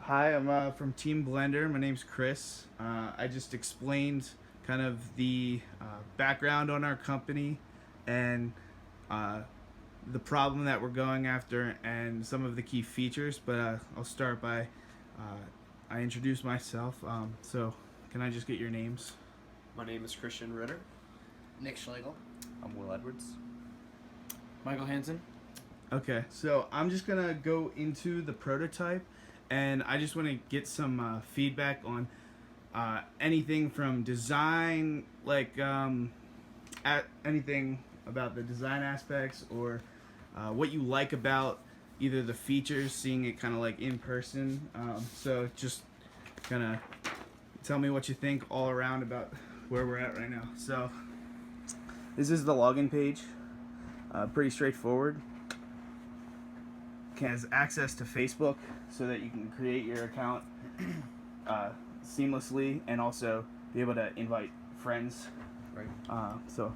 Hi, I'm from Team Blendr. My name's Chris. I just explained kind of the background on our company and uh, the problem that we're going after and some of the key features. But I'll start by I introduce myself. So, can I just get your names? My name is Christian Ritter. Nick Schlegel. I'm Will Edwards. Michael Hansen. Okay, so I'm just gonna go into the prototype, and I just want to get some feedback on anything from design, like anything about the design aspects, or what you like about either the features, seeing it kind of like in person. So just kind of tell me what you think all around about where we're at right now. So this is the login page. Pretty straightforward. Has access to Facebook so that you can create your account seamlessly and also be able to invite friends. Right. So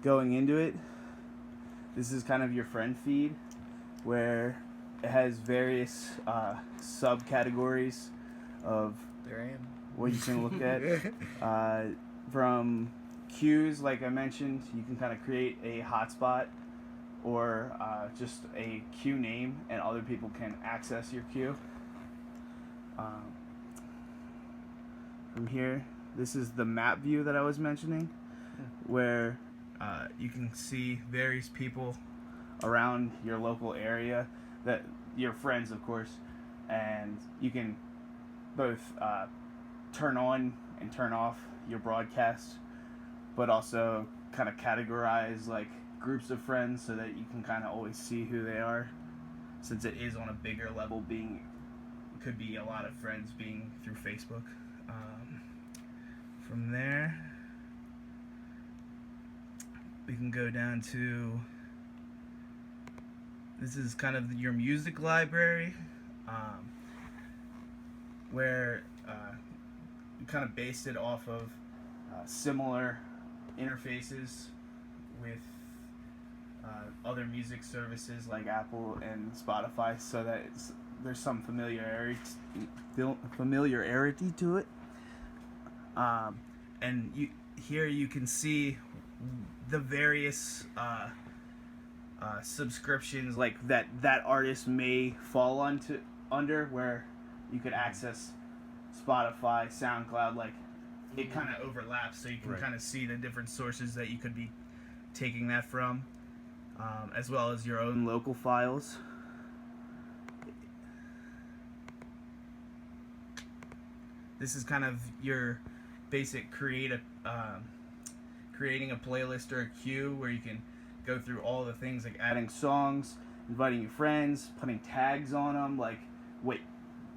going into it, this is kind of your friend feed where it has various subcategories of There I am. what you can look at. From queues, like I mentioned, you can kind of create a hotspot or just a queue name, and other people can access your queue. From here, this is the map view that I was mentioning, where you can see various people around your local area, that your friends, of course, and you can both turn on and turn off your broadcast, but also kind of categorize like groups of friends so that you can kind of always see who they are, since it is on a bigger level, being could be a lot of friends being through Facebook. From there we can go down to, this is kind of your music library, where you kind of based it off of similar interfaces with other music services like Apple and Spotify, so that there's some familiarity to it. And here you can see the various subscriptions like that artist may fall under, where you could access Spotify, SoundCloud, like it kind of overlaps, so you can kind of see the different sources that you could be taking that from, as well as your own local files. This is kind of your basic creating a playlist or a queue, where you can go through all the things like adding songs, inviting your friends, putting tags on them, like what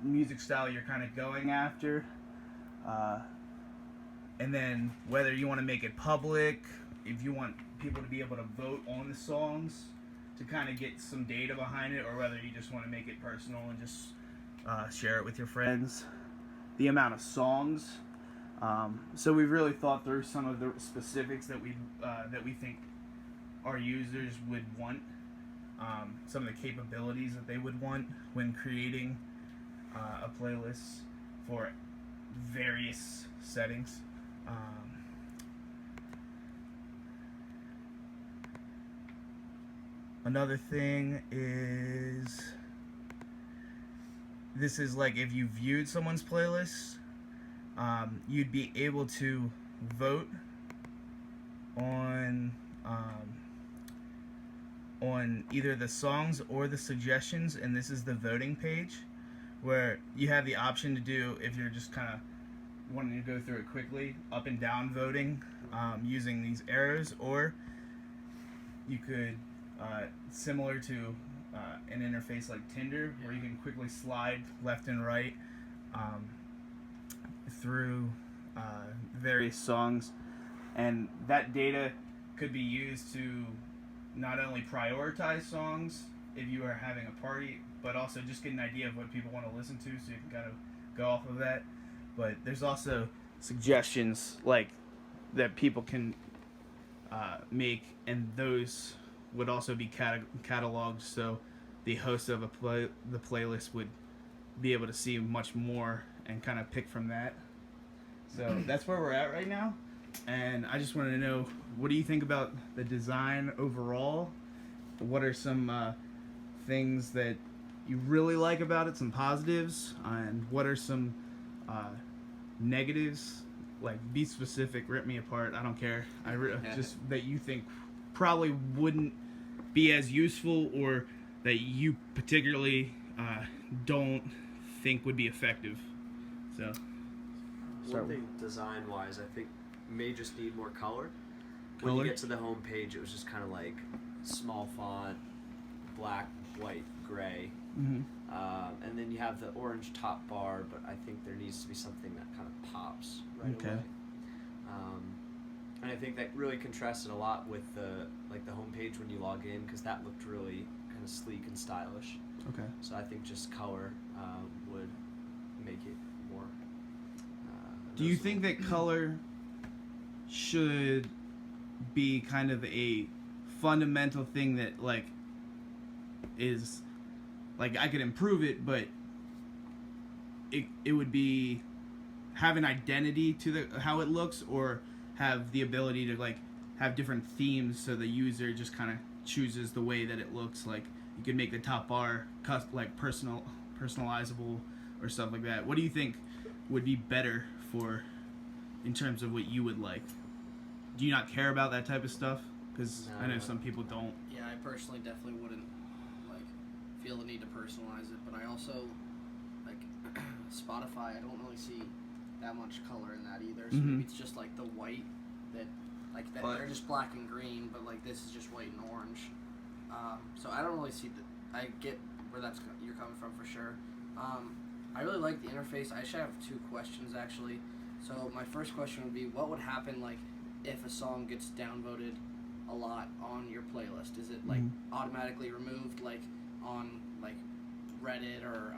music style you're kind of going after, and then whether you want to make it public, if you want people to be able to vote on the songs to kind of get some data behind it, or whether you just want to make it personal and just share it with your friends. The amount of songs. So we've really thought through some of the specifics that we think our users would want, some of the capabilities that they would want when creating a playlist for various settings. Another thing is, this is like if you viewed someone's playlist, you'd be able to vote on either the songs or the suggestions, and this is the voting page, where you have the option to do, if you're just kind of wanting to go through it quickly, up and down voting using these arrows, or you could, similar to an interface like Tinder, where you can quickly slide left and right through various songs, and that data could be used to not only prioritize songs if you are having a party, but also just get an idea of what people want to listen to, so you can kind of go off of that. But there's also suggestions like that people can make, and those would also be cataloged, so the host of the playlist would be able to see much more and kind of pick from that. So that's where we're at right now. And I just wanted to know, what do you think about the design overall? What are some things that you really like about it, some positives, and what are some negatives? Like, be specific, rip me apart, I don't care. Just that you think probably wouldn't be as useful, or that you particularly don't think would be effective. So, One thing design-wise, I think may just need more color. When you get to the home page, it was just kind of like small font, black, white, gray. mm-hmm. And then you have the orange top bar, but I think there needs to be something that kind of pops right away. And I think that really contrasted a lot with the homepage when you log in, because that looked really kind of sleek and stylish. Okay. So I think just color would make it more. Do you think that color should be kind of a fundamental thing that like is like, I could improve it, but it would be have an identity to the how it looks, or have the ability to like have different themes so the user just kind of chooses the way that it looks? Like, you could make the top bar like personalizable or stuff like that. What do you think would be better for in terms of what you would like? Do you not care about that type of stuff? Because I know some people don't. Yeah, I personally definitely wouldn't like feel the need to personalize it, but I also like Spotify. I don't really see that much color in that either. So maybe it's just like the white that like that they're just black and green, but like this is just white and orange. So I don't really see that. I get where you're coming from for sure. I really like the interface. I actually have two questions actually. So my first question would be, what would happen like if a song gets downvoted a lot on your playlist? Is it like automatically removed like on like Reddit or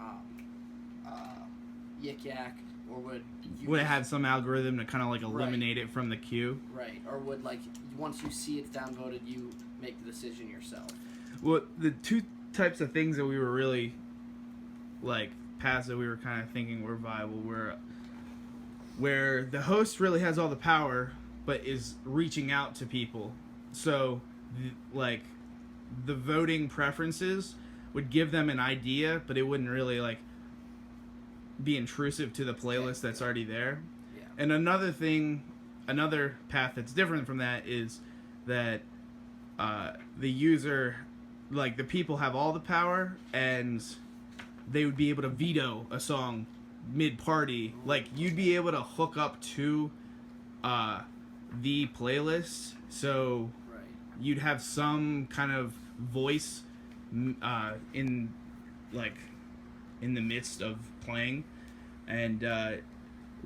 Yik Yak, or would it have some algorithm to kind of like eliminate it from the queue? Right. Or would like once you see it's downvoted, you make the decision yourself? Well, the two types of things that we were really like paths that we were kind of thinking were viable were where the host really has all the power but is reaching out to people. So like the voting preferences would give them an idea, but it wouldn't really like be intrusive to the playlist that's already there. Yeah. And another path that's different from that is that the user, like the people, have all the power, and they would be able to veto a song mid-party. Like, you'd be able to hook up to the playlist, so you'd have some kind of voice in the midst of playing, and